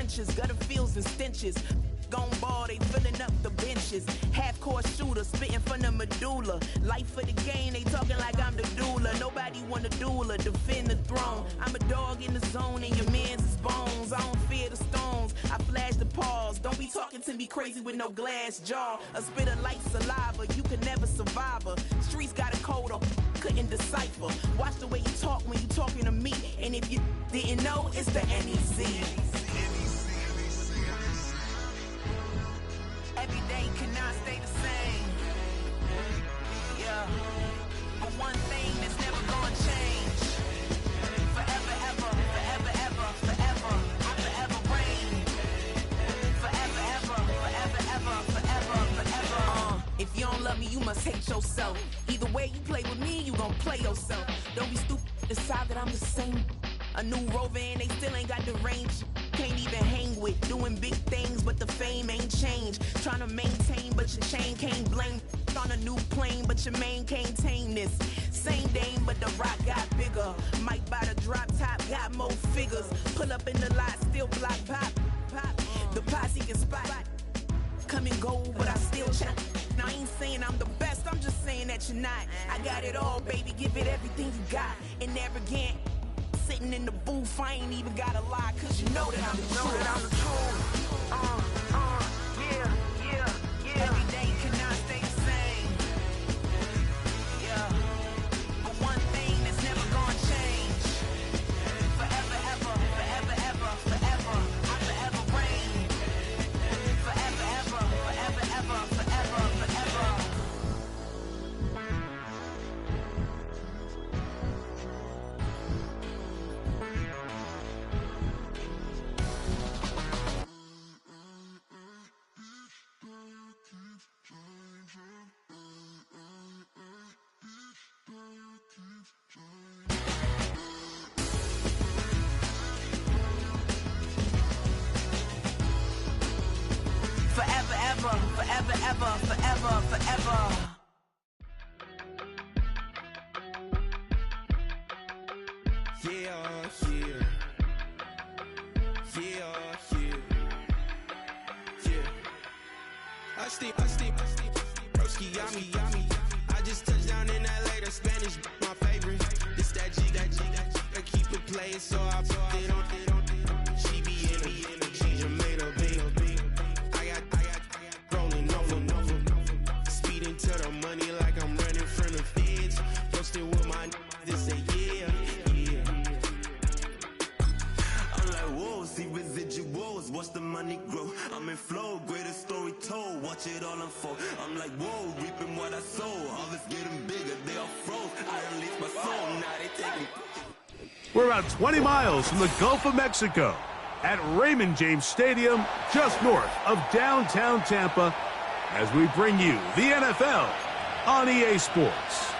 trenches, gutter fields and stenches. Gone ball, they filling up the benches. Half-court shooter, spitting from the medulla. Life for the game, they talking like I'm the doula. Nobody want a doula, defend the throne. I'm a dog in the zone and your man's is bones. I don't fear the stones, I flash the paws. Don't be talking to me crazy with no glass jaw. A spit of light saliva, you can never survive her. Streets got a code up, couldn't decipher. Watch the way you talk when you talking to me. And if you didn't know, it's the NEC. Every day cannot stay the same. Yeah. But one thing that's never gonna change. Forever, ever, forever, ever, forever. I'll forever reign. Forever, ever, forever, ever, forever, forever. If you don't love me, you must hate yourself. Either way you play with me, you gon' play yourself. Don't be stupid, decide that I'm the same. A new rover and they still ain't got the range. Can't even hang with, doing big things, but the fame ain't changed. Trying to maintain, but your chain can't blame. On a new plane, but your main can't tame this. Same dame, but the rock got bigger. Might buy the drop top, got more figures. Pull up in the lot, still block pop. The posse can spot. Come and go, but I still chat. Now I ain't saying I'm the best, I'm just saying that you're not. I got it all, baby, give it everything you got. And arrogant, sitting in the booth, I ain't even gotta lie, cause you know that I'm the truth. Yeah, yeah, yeah. Every day cannot stay the same. Yeah. But one thing that's never gonna change. Forever, ever, forever, ever, forever. I'll forever reign. Forever, ever, forever, ever, forever, forever. Forever, ever, forever, ever, forever, forever. I steam, broski, yummy. I just touched down in LA, the Spanish, my favorite. This that G, I keep it playing, so I put it on. She be in the she just made a big. I got rolling over. Speeding to the money like I'm running from the feds. Posted with my this say yeah. I'm like, whoa, see residuals, watch the money grow. I'm in flow, greatest story told, watch it all unfold. I'm like, whoa, reaping what I sow. Harvest getting bigger, they all froze. I release my soul, now they taking. We're about 20 miles from the Gulf of Mexico at Raymond James Stadium, just north of downtown Tampa, as we bring you the NFL on EA Sports.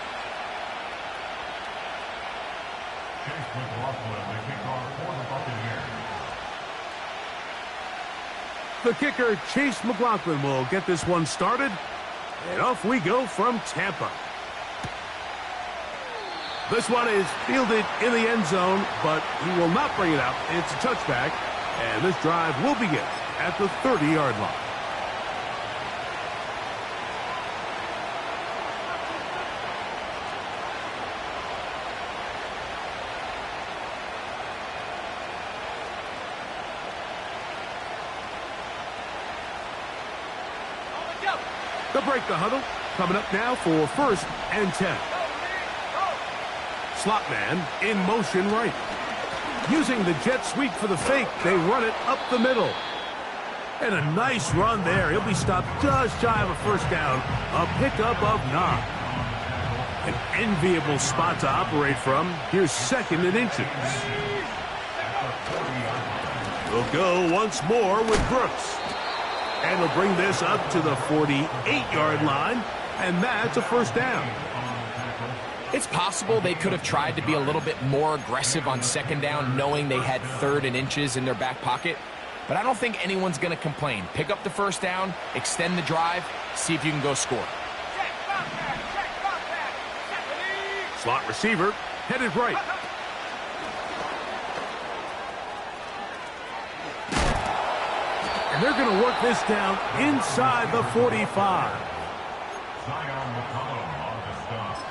The kicker, Chase McLaughlin, will get this one started. And off we go from Tampa. This one is fielded in the end zone, but he will not bring it out. It's a touchback, and this drive will begin at the 30-yard line. They'll break the huddle. Coming up now for 1st and 10. Slot man in motion right. Using the jet sweep for the fake, they run it up the middle. And a nice run there. He'll be stopped just shy of a first down. A pickup of 9. An enviable spot to operate from. Here's 2nd and inches. We'll go once more with Brooks. And they'll bring this up to the 48-yard line, and that's a first down. It's possible they could have tried to be a little bit more aggressive on 2nd down, knowing they had 3rd and inches in their back pocket. But I don't think anyone's going to complain. Pick up the first down, extend the drive, see if you can go score. Slot receiver headed right. And they're going to work this down inside the 45. Zion McCollum on the stop.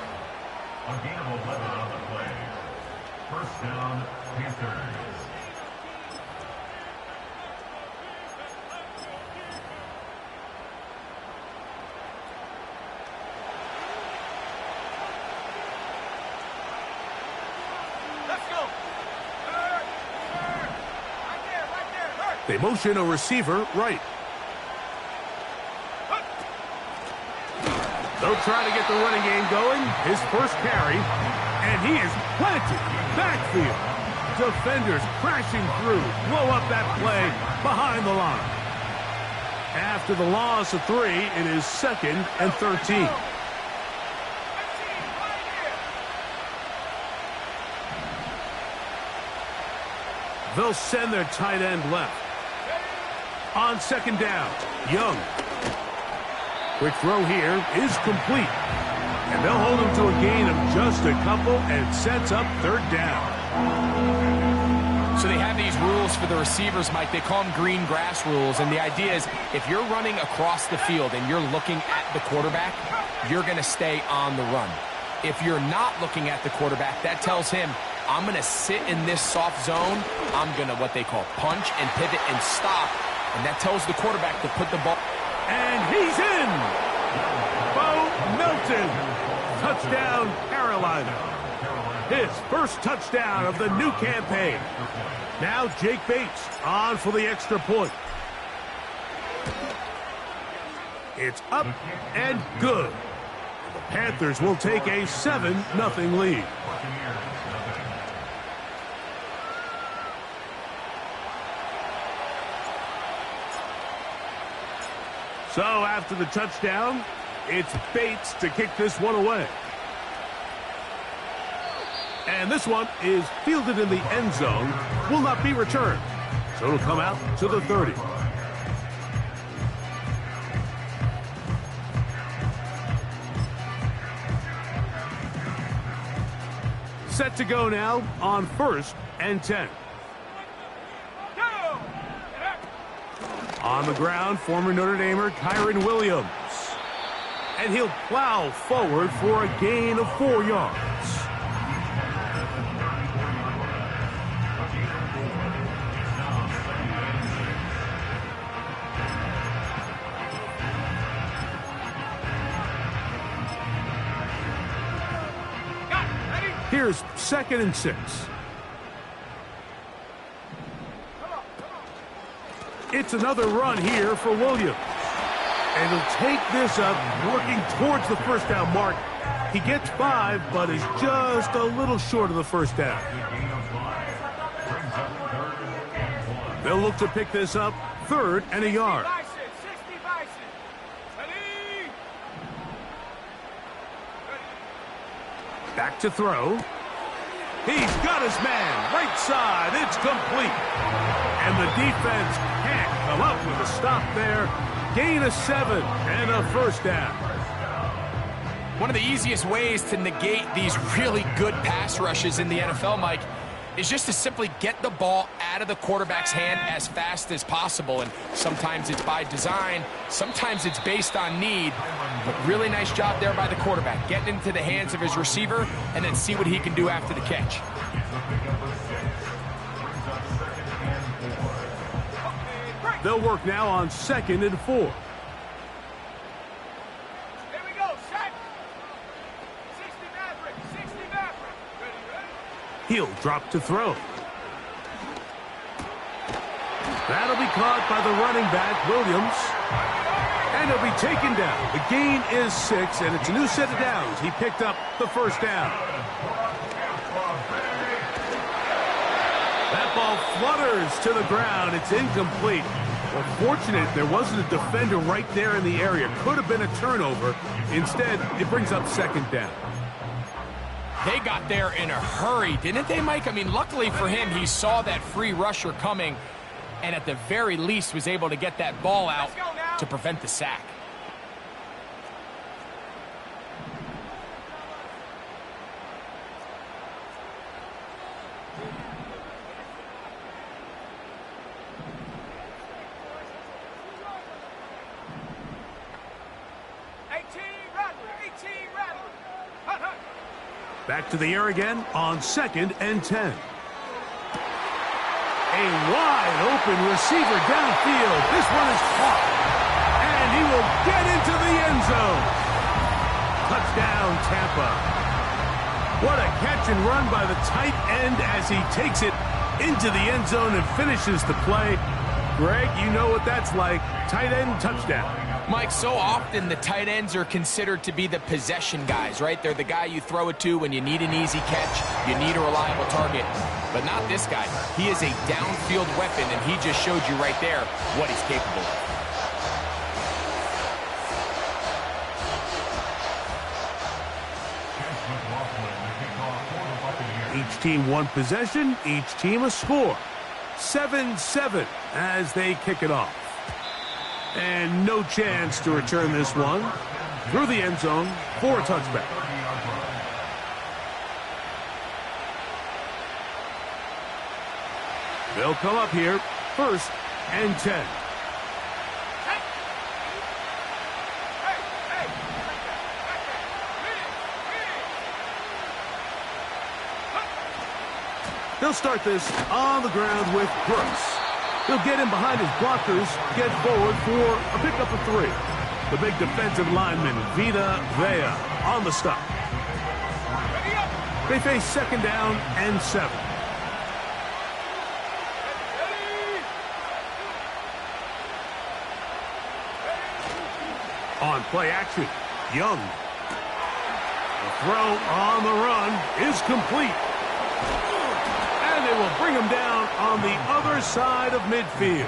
A gain of 11 on the play. First down, Panthers. They motion a receiver right. They'll try to get the running game going. His first carry, and he is planted. Backfield. Defenders crashing through. Blow up that play behind the line. After the loss of 3, it is 2nd and 13. They'll send their tight end left. On 2nd down, Young. Quick throw here is complete. And they'll hold him to a gain of just a couple and sets up 3rd down. So they have these rules for the receivers, Mike. They call them green grass rules. And the idea is if you're running across the field and you're looking at the quarterback, you're going to stay on the run. If you're not looking at the quarterback, that tells him, I'm going to sit in this soft zone. I'm going to what they call punch and pivot and stop. And that tells the quarterback to put the ball. And he's in. Bo Melton. Touchdown, Carolina. His first touchdown of the new campaign. Now Jake Bates on for the extra point. It's up and good. The Panthers will take a 7-0 lead. So after the touchdown, it's Bates to kick this one away. And this one is fielded in the end zone, will not be returned. So it'll come out to the 30. Set to go now on 1st and 10. On the ground, former Notre Damer Kyron Williams. And he'll plow forward for a gain of 4 yards. Here's 2nd and 6. It's another run here for Williams. And he'll take this up, working towards the first down mark. He gets 5, but is just a little short of the first down. They'll look to pick this up, 3rd and a yard. Back to throw. He's got his man, right side, it's complete. And the defense can't come up with a stop there. Gain of 7 and a first down. One of the easiest ways to negate these really good pass rushes in the NFL, Mike, is just to simply get the ball out of the quarterback's hand as fast as possible. And sometimes it's by design, sometimes it's based on need. But really nice job there by the quarterback, getting into the hands of his receiver and then see what he can do after the catch. They'll work now on 2nd and 4. Here we go, set. 60 Maverick, 60 Maverick. Ready? He'll drop to throw. That'll be caught by the running back, Williams. And he'll be taken down. The gain is 6, and it's a new set of downs. He picked up the first down. That ball flutters to the ground. It's incomplete. Well, fortunate there wasn't a defender right there in the area. Could have been a turnover. Instead, it brings up 2nd down. They got there in a hurry, didn't they, Mike? I mean, luckily for him, he saw that free rusher coming and at the very least was able to get that ball out to prevent the sack. Back to the air again on 2nd and 10. A wide open receiver downfield. This one is caught. And he will get into the end zone. Touchdown, Tampa. What a catch and run by the tight end as he takes it into the end zone and finishes the play. Greg, you know what that's like. Tight end touchdown. Mike, so often the tight ends are considered to be the possession guys, right? They're the guy you throw it to when you need an easy catch, you need a reliable target. But not this guy. He is a downfield weapon, and he just showed you right there what he's capable of. Each team one possession, each team a score. 7-7 as they kick it off. And no chance to return this one through the end zone for a touchback. They'll come up here, 1st and 10. They'll start this on the ground with Brooks. He'll get in behind his blockers, get forward for a pickup of 3. The big defensive lineman, Vita Vea, on the stop. They face 2nd down and 7. On play action, Young. The throw on the run is complete. And they will bring him down on the other side of midfield.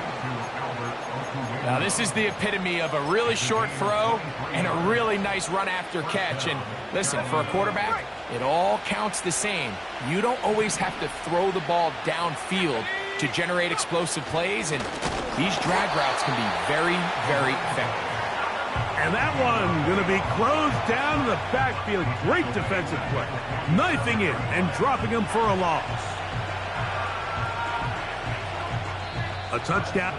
Now, this is the epitome of a really short throw and a really nice run after catch. And listen, for a quarterback, it all counts the same. You don't always have to throw the ball downfield to generate explosive plays, and these drag routes can be very, very effective. And that one going to be closed down in the backfield. Great defensive play. Knifing in and dropping him for a loss. A touchdown.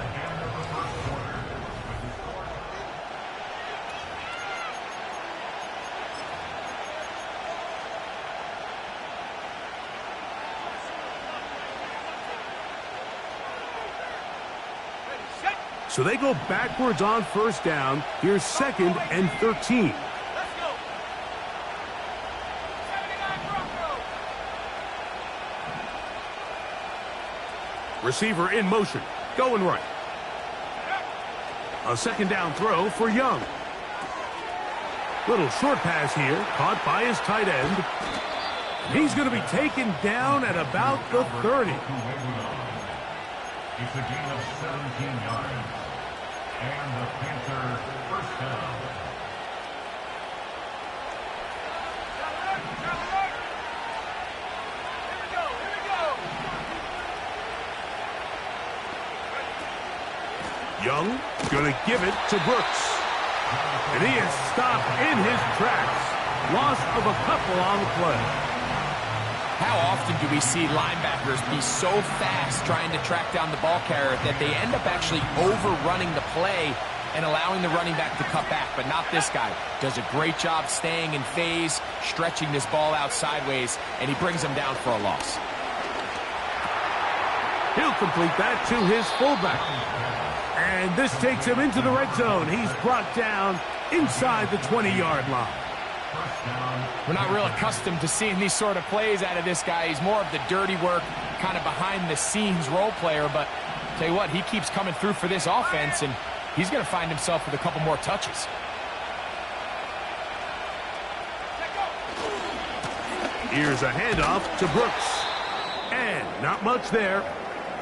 So they go backwards on 1st down. Here's 2nd and 13. Let's go. 79 Receiver in motion. Going right. A 2nd down throw for Young. Little short pass here. Caught by his tight end. He's going to be taken down at about the 30. It's a gain of 17 yards. And the Panthers 1st down. Young going to give it to Brooks. And he is stopped in his tracks. Loss of a couple on the play. How often do we see linebackers be so fast trying to track down the ball carrier that they end up actually overrunning the play and allowing the running back to cut back? But not this guy. Does a great job staying in phase, stretching this ball out sideways, and he brings him down for a loss. He'll complete that to his fullback. And this takes him into the red zone. He's brought down inside the 20-yard line. We're not real accustomed to seeing these sort of plays out of this guy. He's more of the dirty work, kind of behind-the-scenes role player. But tell you what, he keeps coming through for this offense, and he's going to find himself with a couple more touches. Here's a handoff to Brooks. And not much there.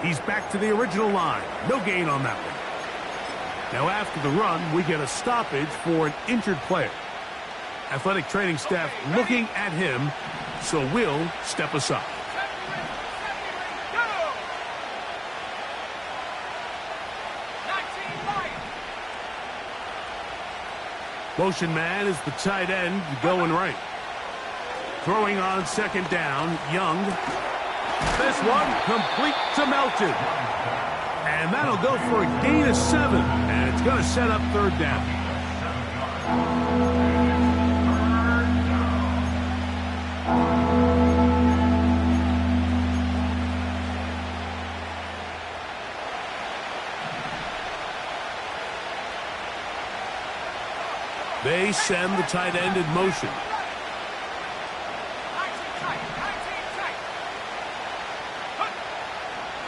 He's back to the original line. No gain on that one. Now after the run, we get a stoppage for an injured player. Athletic training staff looking at him, so we'll step aside. Motion man is the tight end going right. Throwing on 2nd down, Young. This one complete to Melton. And that'll go for a gain of 7. And it's going to set up 3rd down. They send the tight end in motion.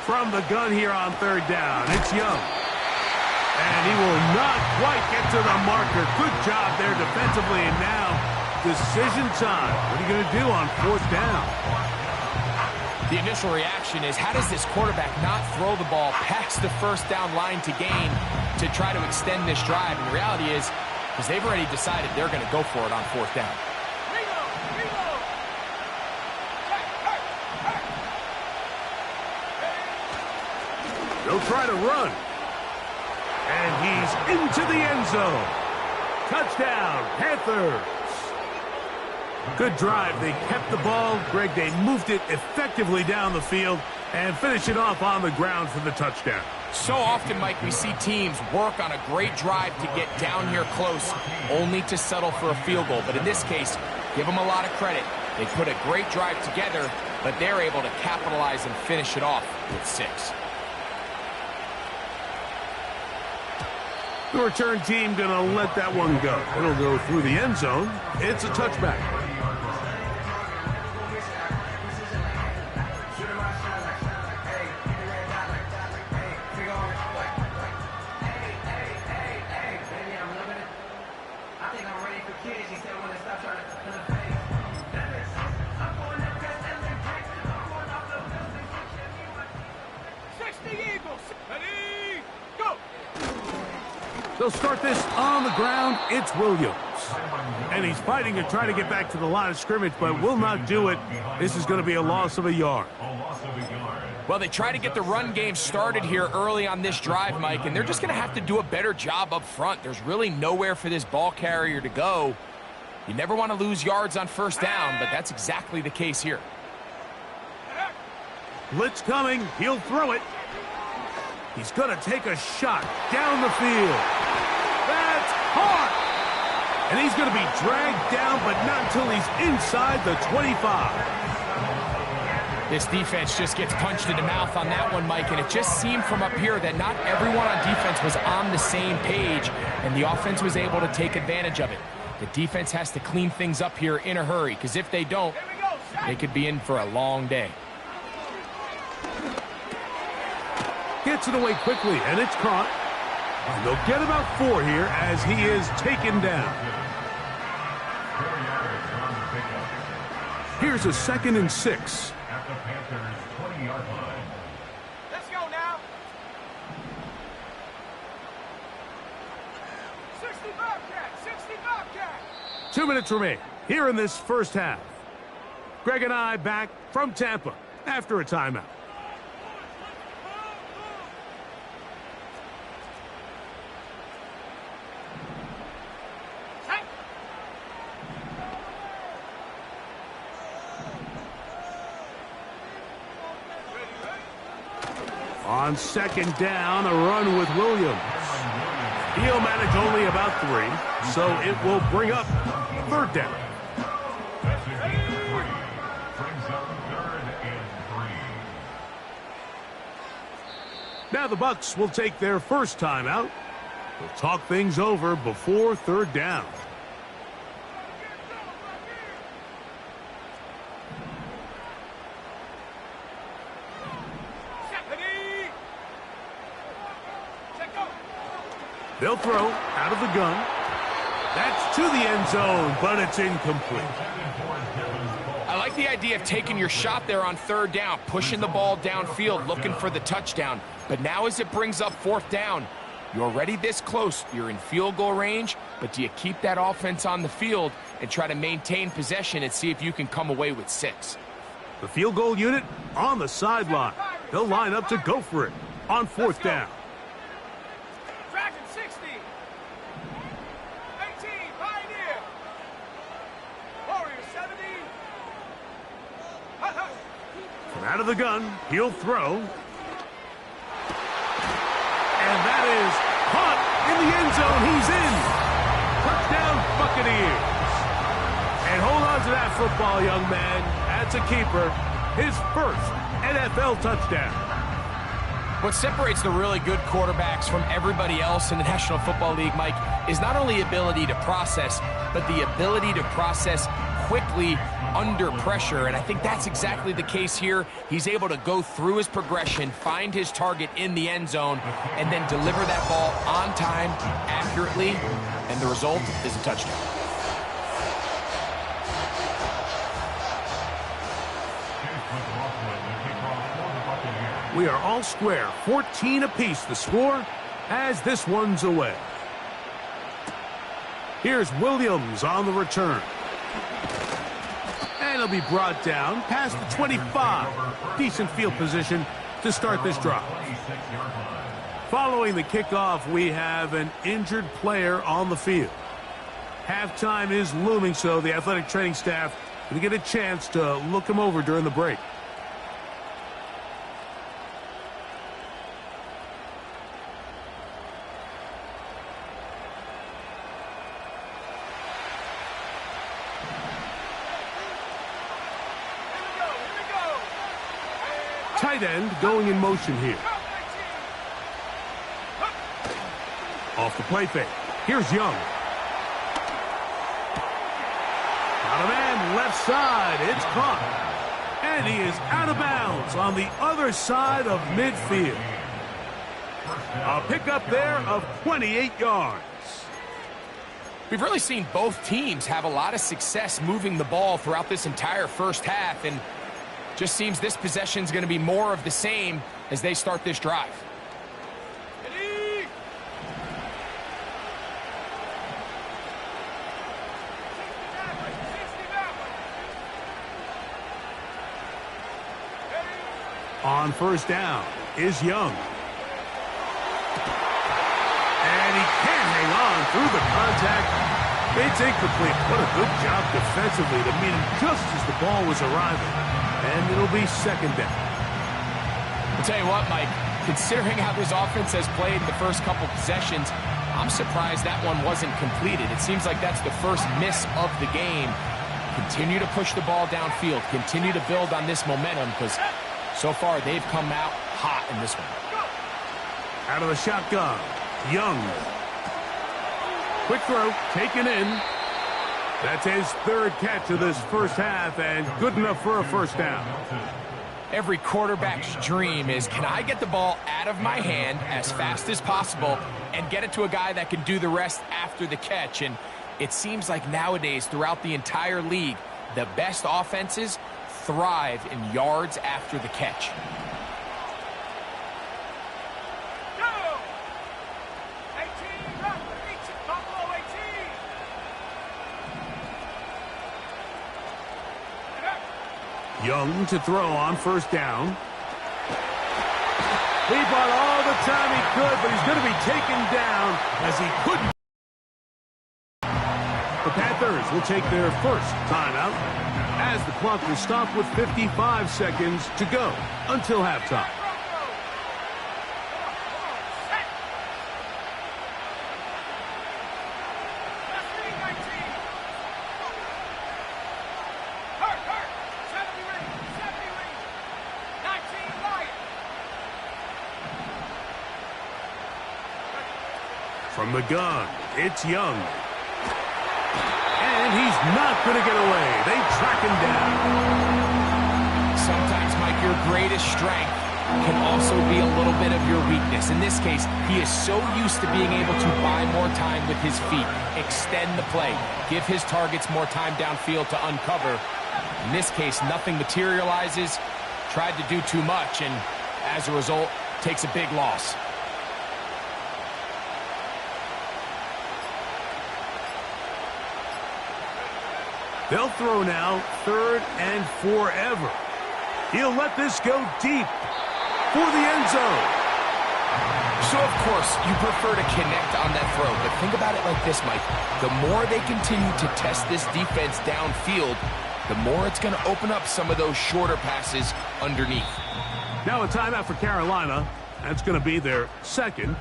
From the gun here on third down, it's Young. And he will not quite get to the marker. Good job there defensively, and now decision time. What are you going to do on fourth down? The initial reaction is, how does this quarterback not throw the ball past the first down line to gain to try to extend this drive? And the reality is, because they've already decided they're going to go for it on fourth down. They'll try to run. And he's into the end zone. Touchdown, Panthers. Good drive. They kept the ball. Greg, they moved it effectively down the field and finish it off on the ground for the touchdown. So often, Mike, we see teams work on a great drive to get down here close, only to settle for a field goal. But in this case, give them a lot of credit. They put a great drive together, but they're able to capitalize and finish it off with 6. The return team going to let that one go. It'll go through the end zone. It's a touchback. They'll start this on the ground. It's Williams. And he's fighting to try to get back to the line of scrimmage, but will not do it. This is going to be a loss of a yard. Well, they try to get the run game started here early on this drive, Mike, and they're just going to have to do a better job up front. There's really nowhere for this ball carrier to go. You never want to lose yards on first down, but that's exactly the case here. Blitz coming. He'll throw it. He's going to take a shot down the field. That's hard. And he's going to be dragged down, but not until he's inside the 25. This defense just gets punched in the mouth on that one, Mike, and it just seemed from up here that not everyone on defense was on the same page, and the offense was able to take advantage of it. The defense has to clean things up here in a hurry, because if they don't, they could be in for a long day. Gets it away quickly, and it's caught. And they'll get about 4 here as he is taken down. Here's a 2nd and 6. At the Panthers' 20-yard line. Let's go now. 60 Bobcat, 60 Bobcat. 2 minutes remain here in this first half. Greg and I back from Tampa after a timeout. On 2nd down, a run with Williams. He'll manage only about 3, so it will bring up 3rd down. That's a gain of 3. Brings up 3rd and 3. Now the Bucs will take their first timeout. They'll talk things over before 3rd down. They'll throw out of the gun. That's to the end zone, but it's incomplete. I like the idea of taking your shot there on 3rd down, pushing the ball downfield, looking for the touchdown. But now as it brings up 4th down, you're already this close. You're in field goal range, but do you keep that offense on the field and try to maintain possession and see if you can come away with 6? The field goal unit on the sideline. They'll line up to go for it on 4th down. Dragon 60. 18, Pioneer. Warrior 70. From out of the gun, he'll throw. And that is caught in the end zone. He's in. Touchdown, Buccaneers. And hold on to that football, young man. That's a keeper. His first NFL touchdown. What separates the really good quarterbacks from everybody else in the National Football League, Mike, is not only ability to process, but the ability to process quickly under pressure. And I think that's exactly the case here. He's able to go through his progression, find his target in the end zone, and then deliver that ball on time, accurately, and the result is a touchdown. We are all square, 14 apiece the score as this one's away. Here's Williams on the return. And he'll be brought down past the 25. Decent field position to start this drive. Following the kickoff, we have an injured player on the field. Halftime is looming, so the athletic training staff will get a chance to look him over during the break. Tight end going in motion here. Off the play fake. Here's Young. Got a man left side. It's caught. And he is out of bounds on the other side of midfield. A pickup there of 28 yards. We've really seen both teams have a lot of success moving the ball throughout this entire first half, and just seems this possession is going to be more of the same as they start this drive. On first down is Young. And he can't hang on through the contact. It's incomplete. What a good job defensively to meet him just as the ball was arriving. And it'll be second down. I'll tell you what, Mike, considering how this offense has played the first couple possessions, I'm surprised that one wasn't completed. It seems like that's the first miss of the game. Continue to push the ball downfield. Continue to build on this momentum because so far they've come out hot in this one. Out of the shotgun, Young. Quick throw, taken in. That's his third catch of this first half, and good enough for a first down. Every quarterback's dream is, can I get the ball out of my hand as fast as possible and get it to a guy that can do the rest after the catch? And it seems like nowadays, throughout the entire league, the best offenses thrive in yards after the catch. Young to throw on first down. He bought all the time he could, but he's going to be taken down as he couldn't. The Panthers will take their first timeout as the clock will stop with 55 seconds to go until halftime. From the gun, it's Young. And he's not going to get away. They track him down. Sometimes, Mike, your greatest strength can also be a little bit of your weakness. In this case, he is so used to being able to buy more time with his feet, extend the play, give his targets more time downfield to uncover. In this case, nothing materializes, tried to do too much, and as a result, takes a big loss. They'll throw now, third and forever. He'll let this go deep for the end zone. So, of course, you prefer to connect on that throw, but think about it like this, Mike. The more they continue to test this defense downfield, the more it's going to open up some of those shorter passes underneath. Now a timeout for Carolina. That's going to be their second.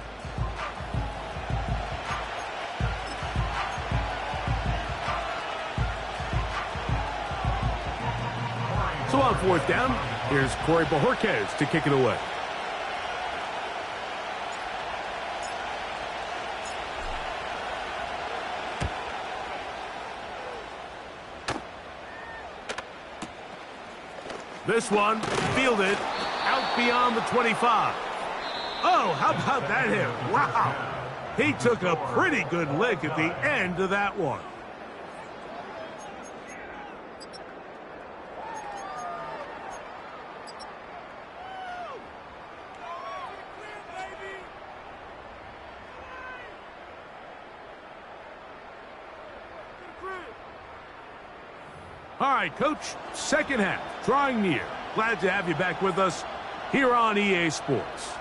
So on fourth down, here's Corey Bojorquez to kick it away. This one, fielded, out beyond the 25. Oh, how about that hit? Wow. He took a pretty good lick at the end of that one. All right, Coach, second half, drawing near. Glad to have you back with us here on EA Sports.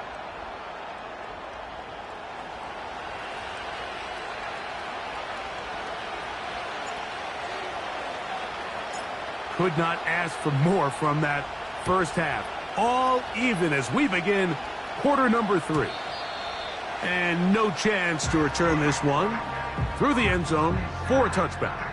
Could not ask for more from that first half. All even as we begin quarter number 3. And no chance to return this one through the end zone for a touchback.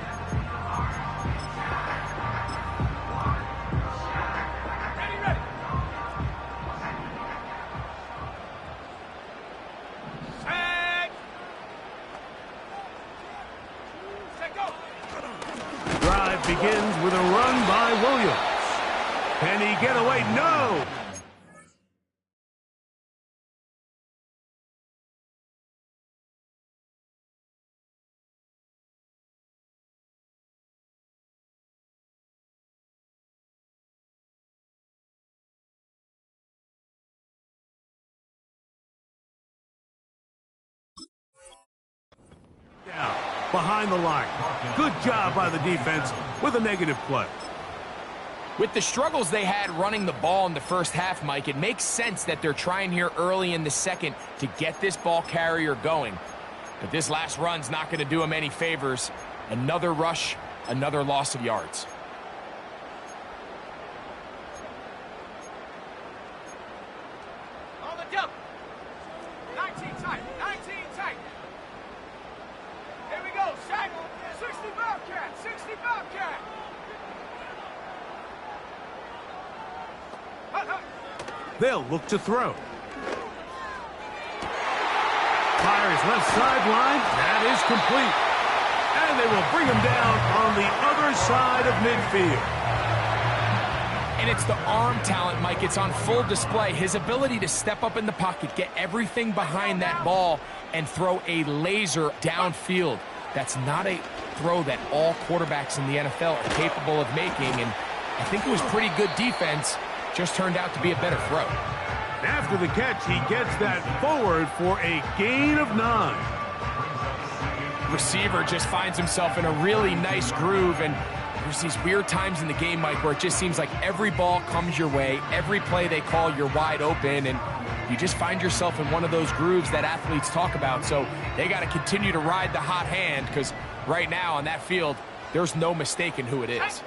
Begins with a run by Williams. Can he get away? No! Down behind the line. Good job by the defense with a negative play. With the struggles they had running the ball in the first half, Mike, it makes sense that they're trying here early in the second to get this ball carrier going. But this last run's not going to do him any favors. Another rush, another loss of yards. On the jump. 19 tight. 19 tight. Here we go. Sack. 60 Bobcat. 60 Bobcat. They'll look to throw. Fires left sideline. That is complete. And they will bring him down on the other side of midfield. And it's the arm talent, Mike. It's on full display. His ability to step up in the pocket, get everything behind that ball, and throw a laser downfield. That's not a throw that all quarterbacks in the NFL are capable of making. And I think it was pretty good defense. Just turned out to be a better throw. After the catch, he gets that forward for a gain of 9. Receiver just finds himself in a really nice groove, and there's these weird times in the game, Mike, where it just seems like every ball comes your way, every play they call, you're wide open, and you just find yourself in one of those grooves that athletes talk about. So they got to continue to ride the hot hand, because right now on that field, there's no mistaking who it is.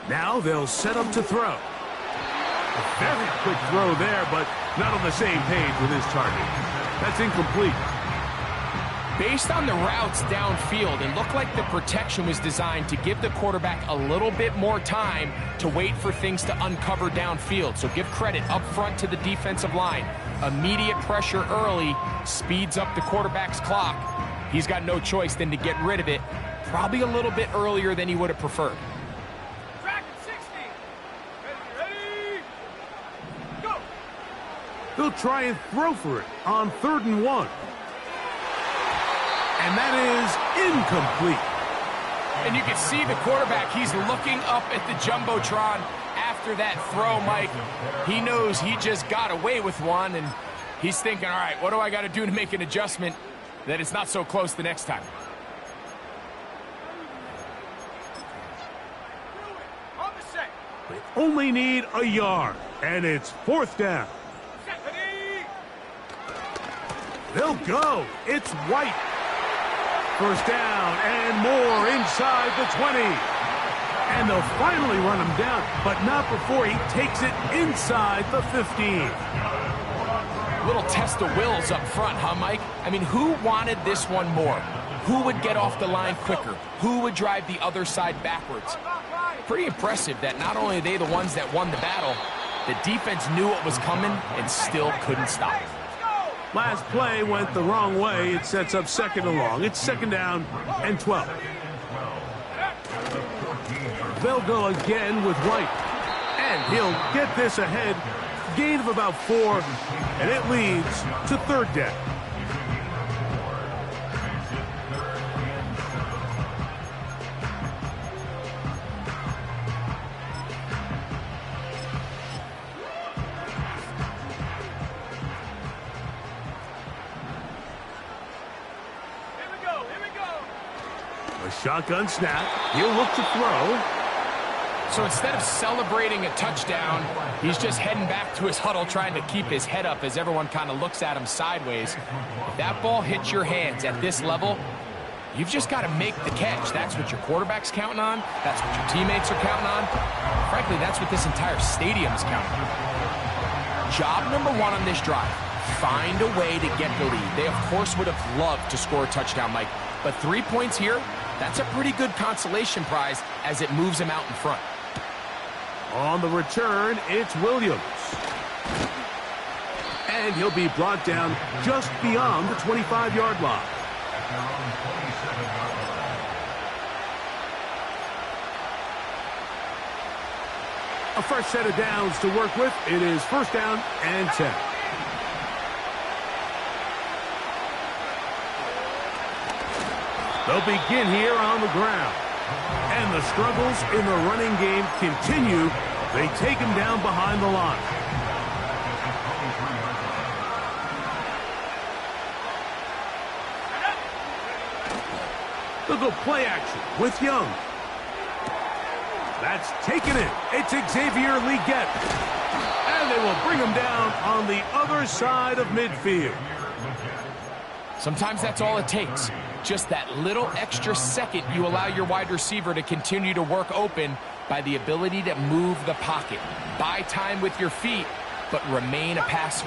Now they'll set up to throw. A very quick throw there, but not on the same page with his target. That's incomplete. Based on the routes downfield, it looked like the protection was designed to give the quarterback a little bit more time to wait for things to uncover downfield. So give credit up front to the defensive line. Immediate pressure early speeds up the quarterback's clock. He's got no choice than to get rid of it, probably a little bit earlier than he would have preferred. They'll try and throw for it on 3rd and 1. And that is incomplete. And you can see the quarterback, he's looking up at the Jumbotron after that throw, Mike. He knows he just got away with one, and he's thinking, all right, what do I got to do to make an adjustment that it's not so close the next time? They only need a yard, and it's 4th down. They'll go. It's White. 1st down and more inside the 20. And they'll finally run him down, but not before he takes it inside the 15. Little test of wills up front, huh, Mike? I mean, who wanted this one more? Who would get off the line quicker? Who would drive the other side backwards? Pretty impressive that not only are they the ones that won the battle, the defense knew what was coming and still couldn't stop it. Last play went the wrong way. It sets up 2nd and long. It's 2nd down and 12. They'll go again with White. And he'll get this ahead. Gain of about 4. And it leads to 3rd down. A shotgun snap. He'll look to throw. So instead of celebrating a touchdown, he's just heading back to his huddle trying to keep his head up as everyone kind of looks at him sideways. If that ball hits your hands at this level, you've just got to make the catch. That's what your quarterback's counting on. That's what your teammates are counting on. Frankly, that's what this entire stadium's counting on. Job number 1 on this drive, find a way to get the lead. They, of course, would have loved to score a touchdown, Mike. But 3 points here, that's a pretty good consolation prize as it moves him out in front. On the return, it's Williams. And he'll be brought down just beyond the 25-yard line. A fresh set of downs to work with. It is 1st down and 10. They'll begin here on the ground. And the struggles in the running game continue. They take him down behind the line. They'll go play action with Young. That's taken it. It's Xavier Leggett. And they will bring him down on the other side of midfield. Sometimes that's all it takes. Just that little extra second you allow your wide receiver to continue to work open by the ability to move the pocket. Buy time with your feet, but remain a passer.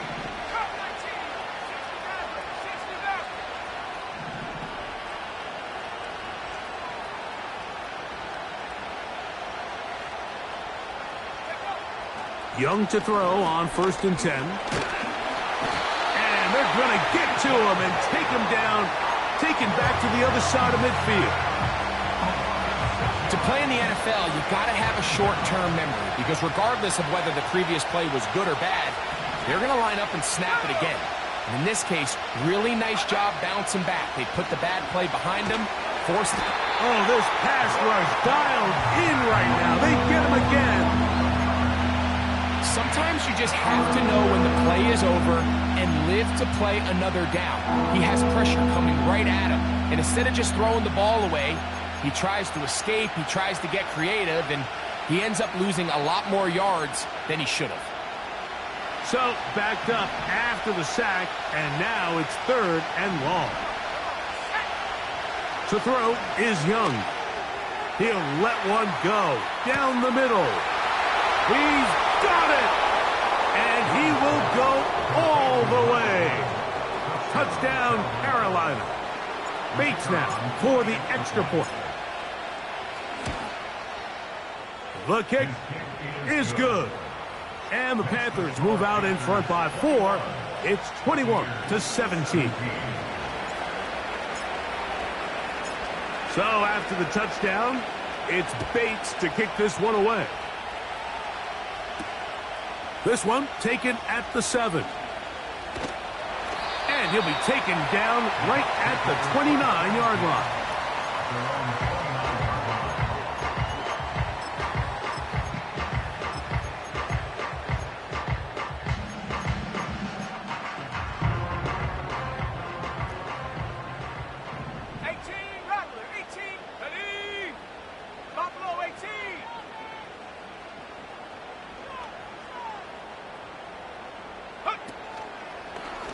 Young to throw on 1st and 10. And they're going to get to him and take him down, taken back to the other side of midfield. To play in the NFL, you've got to have a short-term memory because regardless of whether the previous play was good or bad, they're going to line up and snap it again. And in this case, really nice job bouncing back. They put the bad play behind them, forced it. Oh, this pass rush dialed in right now. They get him again. Sometimes you just have to know when the play is over and live to play another down. He has pressure coming right at him, and instead of just throwing the ball away, he tries to escape, he tries to get creative, and he ends up losing a lot more yards than he should have. So, backed up after the sack, and now it's 3rd and long. To throw is Young. He'll let one go down the middle. He's got it! And he will go all the way. Touchdown, Carolina. Bates now for the extra point. The kick is good. And the Panthers move out in front by 4. It's 21-17. So after the touchdown, it's Bates to kick this one away. This one taken at the 7. And he'll be taken down right at the 29-yard line.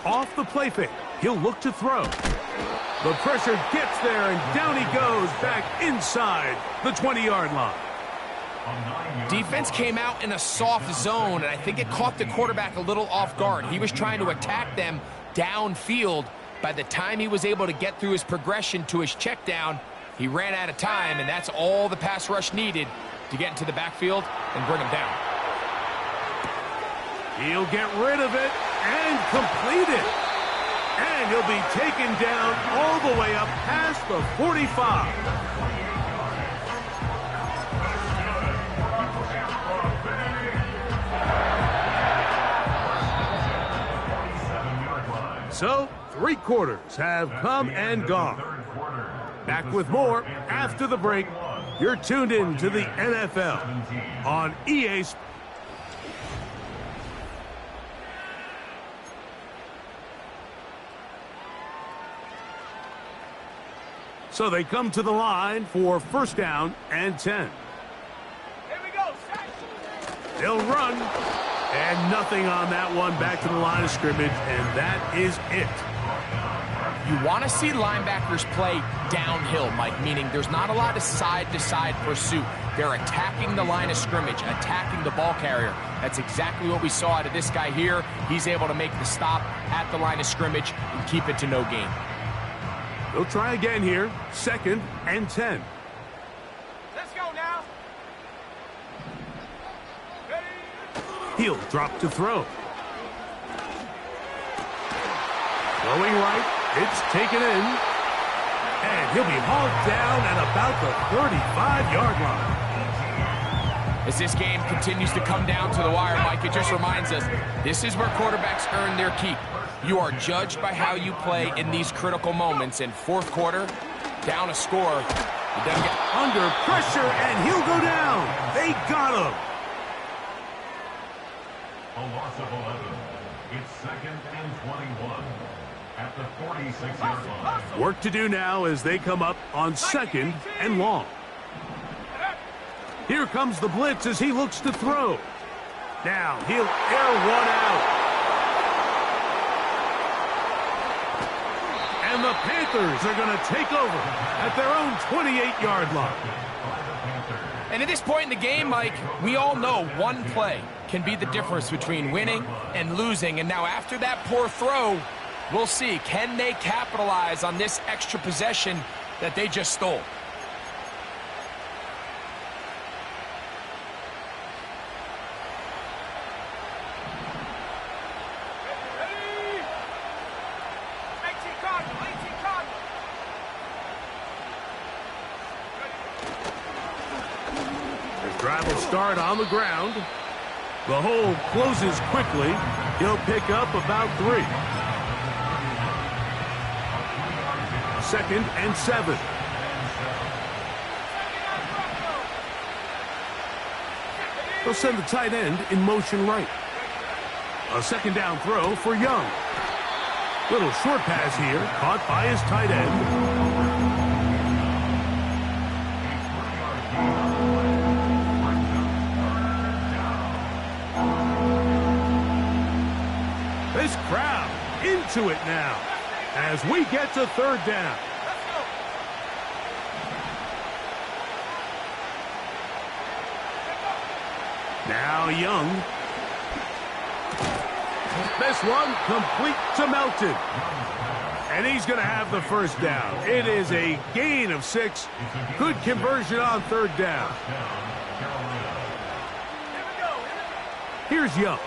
Off the play fake, he'll look to throw. The pressure gets there, and down he goes back inside the 20-yard line. Defense came out in a soft zone, and I think it caught the quarterback a little off guard. He was trying to attack them downfield. By the time he was able to get through his progression to his check down, he ran out of time, and that's all the pass rush needed to get into the backfield and bring him down. He'll get rid of it and complete it. And he'll be taken down all the way up past the 45. So, 3 quarters have come and gone. Back with more after the break. You're tuned in to the NFL on EA Sports. So they come to the line for first down and 10. Here we go. They'll run. And nothing on that one. Back to the line of scrimmage, and that is it. You want to see linebackers play downhill, Mike, meaning there's not a lot of side-to-side pursuit. They're attacking the line of scrimmage, attacking the ball carrier. That's exactly what we saw out of this guy here. He's able to make the stop at the line of scrimmage and keep it to no gain. They'll try again here. 2nd and 10. Let's go now. He'll drop to throw. Throwing right. It's taken in. And he'll be hauled down at about the 35-yard line. As this game continues to come down to the wire, Mike, it just reminds us, this is where quarterbacks earn their keep. You are judged by how you play in these critical moments. In fourth quarter, down a score. He doesn't get under pressure, and he'll go down. They got him. A loss of 11. It's 2nd and 21 at the 46-yard line. Work to do now as they come up on 2nd and long. Here comes the blitz as he looks to throw. Now he'll air one out. And the Panthers are going to take over at their own 28-yard line. And at this point in the game, Mike, we all know one play can be the difference between winning and losing. And now after that poor throw, we'll see, can they capitalize on this extra possession that they just stole? Drive will start on the ground. The hole closes quickly. He'll pick up about 3. 2nd and 7. They'll send the tight end in motion right. A 2nd down throw for Young. Little short pass here, caught by his tight end. This crowd into it now as we get to 3rd down. Now Young. This one complete to Melton. And he's going to have the first down. It is a gain of 6. Good conversion on 3rd down. Here's Young.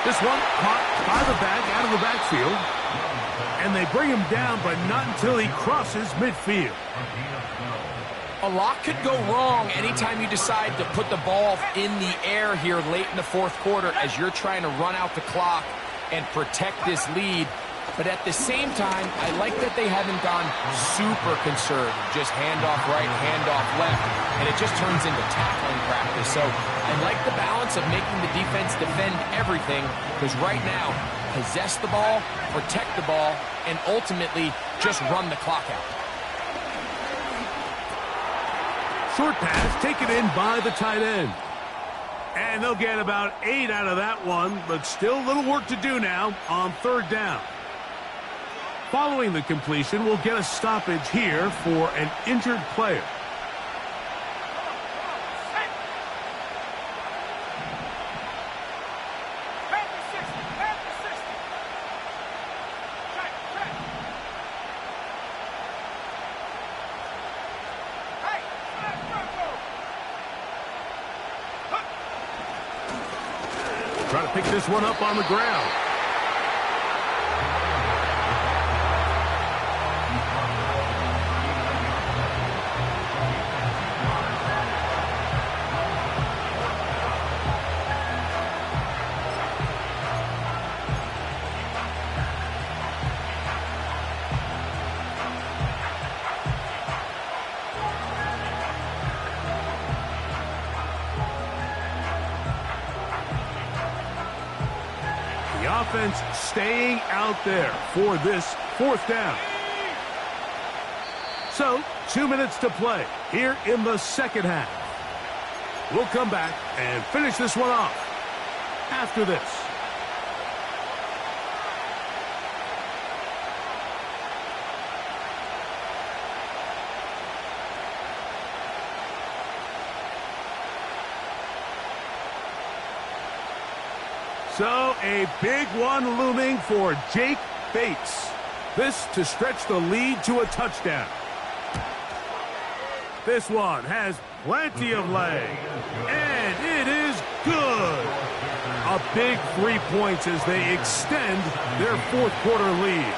This one caught by the back, out of the backfield. And they bring him down, but not until he crosses midfield. A lot could go wrong anytime you decide to put the ball in the air here late in the fourth quarter as you're trying to run out the clock and protect this lead. But at the same time, I like that they haven't gone super conservative. Just handoff right, handoff left, and it just turns into tackling practice. So I like the balance of making the defense defend everything, because right now, possess the ball, protect the ball, and ultimately just run the clock out. Short pass taken in by the tight end. And they'll get about 8 out of that one, but still a little work to do now on 3rd down. Following the completion, we'll get a stoppage here for an injured player. Try to pick this one up on the ground. Offense staying out there for this 4th down. So, 2 minutes to play here in the second half. We'll come back and finish this one off after this. So, a big one looming for Jake Bates. This to stretch the lead to a touchdown. This one has plenty of leg, and it is good. A big 3 points as they extend their 4th quarter lead.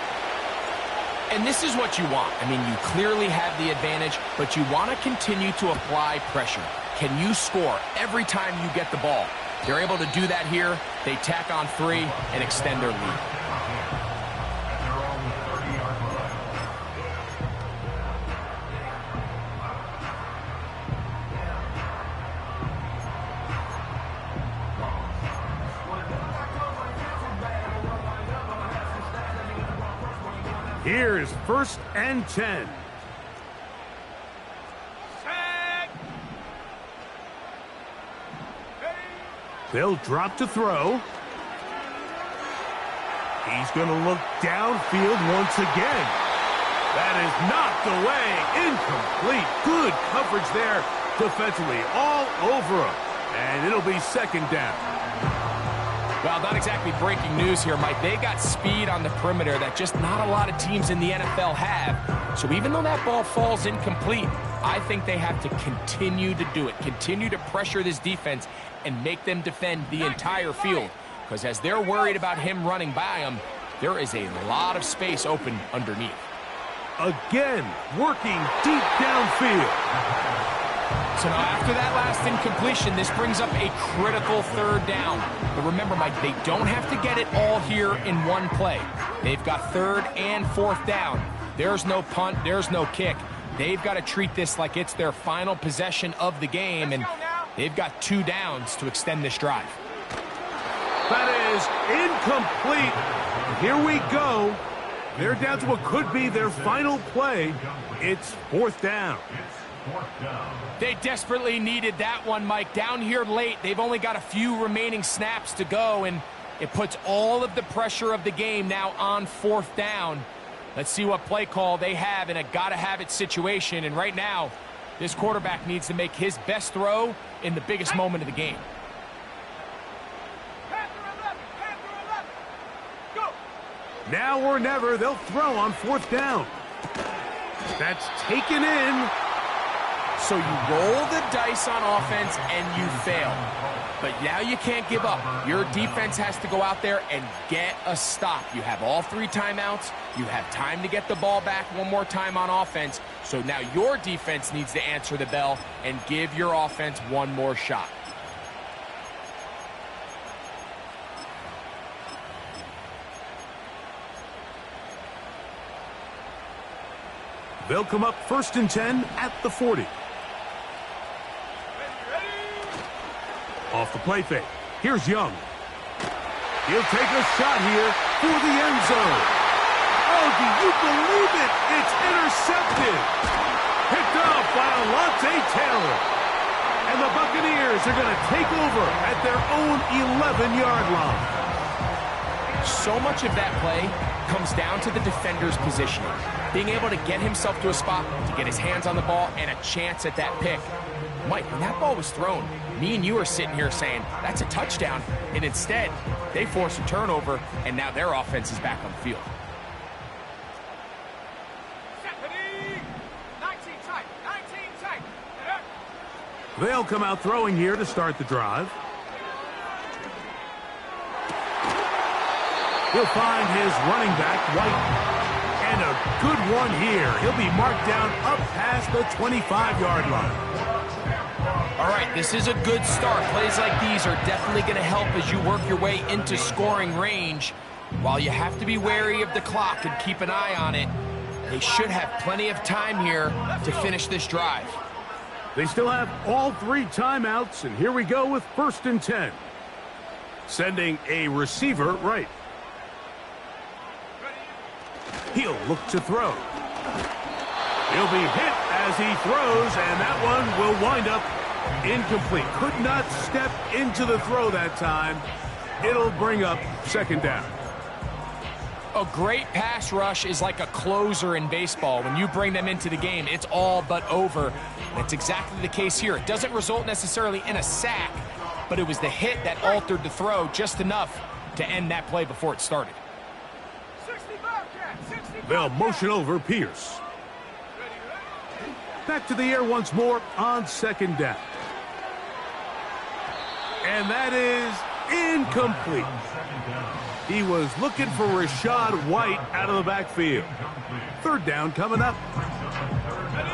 And this is what you want. I mean, you clearly have the advantage, but you want to continue to apply pressure. Can you score every time you get the ball? They're able to do that here. They tack on 3 and extend their lead. Here's 1st and 10. They'll drop to throw. He's going to look downfield once again. That is knocked away. Incomplete. Good coverage there defensively. All over him. And it'll be 2nd down. Well, not exactly breaking news here, Mike. They got speed on the perimeter that just not a lot of teams in the NFL have. So even though that ball falls incomplete, I think they have to continue to do it. Continue to pressure this defense and make them defend the entire field. Because as they're worried about him running by them, there is a lot of space open underneath. Again, working deep downfield. So now after that last incompletion, this brings up a critical 3rd down. But remember, Mike, they don't have to get it all here in one play. They've got 3rd and 4th down. There's no punt, there's no kick. They've got to treat this like it's their final possession of the game, and they've got 2 downs to extend this drive. That is incomplete. Here we go. They're down to what could be their final play. It's 4th down. They desperately needed that one, Mike. Down here late, they've only got a few remaining snaps to go, and it puts all of the pressure of the game now on 4th down. Let's see what play call they have in a gotta-have-it situation. And right now, this quarterback needs to make his best throw in the biggest moment of the game. Now or never, they'll throw on 4th down. That's taken in. So you roll the dice on offense and you fail. But now you can't give up. Your defense has to go out there and get a stop. You have all 3 timeouts. You have time to get the ball back one more time on offense. So now your defense needs to answer the bell and give your offense one more shot. They'll come up 1st and 10 at the 40. Off the play fake. Here's Young. He'll take a shot here for the end zone. Oh, do you believe it? It's intercepted. Picked up by Alontae Taylor. And the Buccaneers are going to take over at their own 11-yard line. So much of that play comes down to the defender's positioning. Being able to get himself to a spot, to get his hands on the ball, and a chance at that pick. Mike, when that ball was thrown, me and you are sitting here saying, that's a touchdown. And instead, they force a turnover, and now their offense is back on the field. 19 tight. They'll come out throwing here to start the drive. He'll find his running back, White. And a good one here. He'll be marked down up past the 25-yard line. All right, this is a good start. Plays like these are definitely going to help as you work your way into scoring range. While you have to be wary of the clock and keep an eye on it, they should have plenty of time here to finish this drive. They still have all 3 timeouts, and here we go with 1st and 10. Sending a receiver right. He'll look to throw. He'll be hit as he throws, and that one will wind up incomplete. Could not step into the throw that time. It'll bring up second down. A great pass rush is like a closer in baseball. When you bring them into the game, it's all but over. That's exactly the case here. It doesn't result necessarily in a sack, but it was the hit that altered the throw just enough to end that play before it started. 60 Bearcat, 60 They'll Bearcat. motion over Pierce. Back to the air once more on second down. And that is incomplete. He was looking for Rashad White out of the backfield. Third down coming up.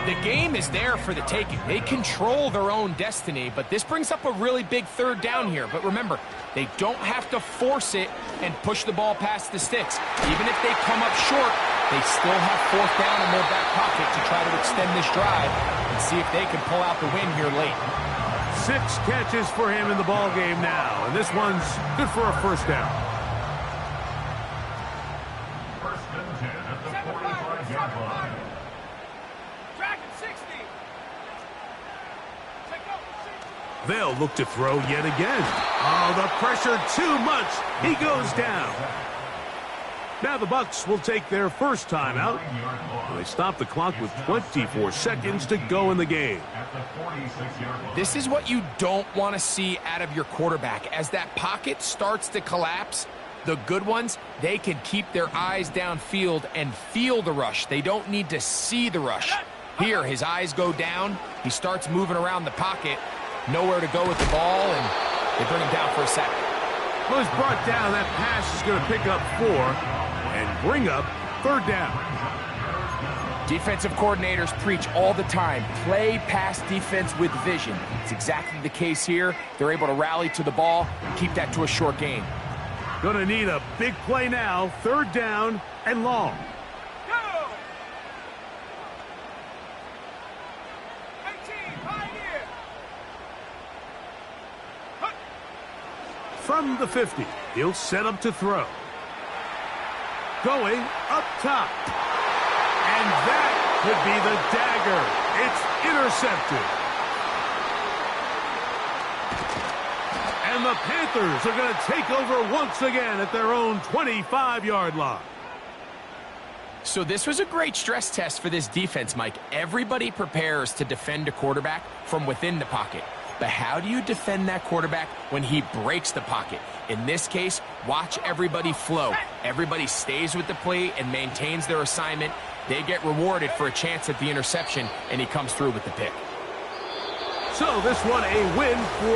The game is there for the taking. They control their own destiny, but this brings up a really big third down here. But remember, they don't have to force it and push the ball past the sticks. Even if they come up short, they still have fourth down in their back pocket to try to extend this drive and see if they can pull out the win here late. 6 catches for him in the ball game now, and this one's good for a first down. First and 10 at the 45-yard line. Dragon 60. Take over. They'll look to throw yet again. Oh, the pressure too much. He goes down. Now the Bucs will take their first timeout. They stop the clock with 24 seconds to go in the game. At the 46-yard line. This is what you don't want to see out of your quarterback. As that pocket starts to collapse, the good ones, they can keep their eyes downfield and feel the rush. They don't need to see the rush. Here, his eyes go down. He starts moving around the pocket. Nowhere to go with the ball, and they bring him down for a sack. Well, he's brought down. That pass is going to pick up 4 and bring up third down. Defensive coordinators preach all the time, play pass defense with vision. It's exactly the case here. They're able to rally to the ball and keep that to a short gain. Going to need a big play now. Third down and long. Go. 18, Pioneer. From the 50, he'll set up to throw. Going up top. And that could be the dagger. It's intercepted. And the Panthers are going to take over once again at their own 25-yard line. So this was a great stress test for this defense, Mike. Everybody prepares to defend a quarterback from within the pocket. But how do you defend that quarterback when he breaks the pocket? In this case, watch everybody flow. Everybody stays with the play and maintains their assignment. They get rewarded for a chance at the interception, and he comes through with the pick. So this one a win for